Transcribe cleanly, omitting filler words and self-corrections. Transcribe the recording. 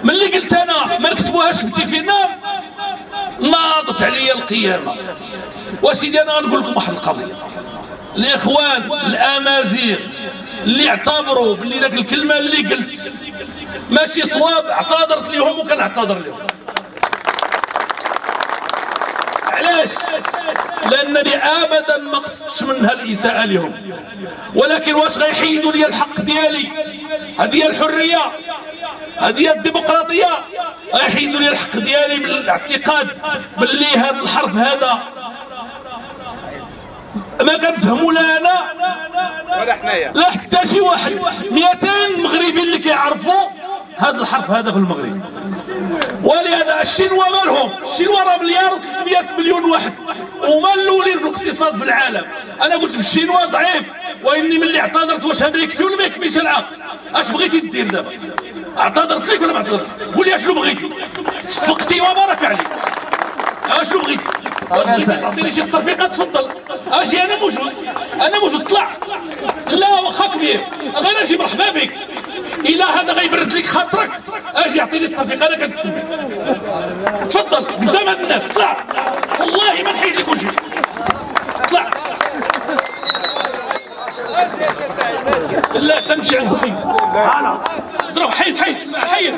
ملي قلت انا ما نكتبوهاش في فينام ناضت عليا القيامه. وسيدي انا غنقول لكم واحد القضيه، الاخوان الامازيغ اللي اعتبروا بلي داك الكلمه اللي قلت ماشي صواب اعتذرت لهم وكنعتذر لهم. علاش؟ لانني ابدا ما قصدتش منها الاساءه لهم، ولكن واش غيحيدوا لي الحق ديالي؟ هذه هي الحريه، هذه هي الديمقراطيه. غيحيدوا لي الحق ديالي بالاعتقاد باللي هذا الحرف هذا ما كنفهموا لا انا ولا حنايا لا حتى شي واحد. 200 مغربي اللي كيعرفوا هذا الحرف هذا في المغرب. ولهذا الشينوا مالهم؟ الشينوا راه مليار و300 مليون واحد وما الاولين في الاقتصاد في العالم. انا قلت الشينوا ضعيف، واني ملي اعتذرت واش هذا يكفي ولا ما يكفيش العقل؟ اش بغيتي دير دابا؟ اعتذرت لك ولا ما اعتذرتش؟ قول لي اشنو بغيتي؟ صفقتي وبارك عليك. اشنو بغيتي؟ واش بغيتي تعطيني شي تصرفيقات؟ تفضل اجي انا موجود، انا موجود. طلع لا واخا كبير غير اجي مرحبا بك. الى هذا غيبرد لك خاطرك اجي اعطيني التصرفيق انا كنتسمع. تفضل قدام هاد الناس. طلع والله ما نحيد لك وجهي. طلع لا تمشي عند اخي. انا اضرب. حيد حيد حيد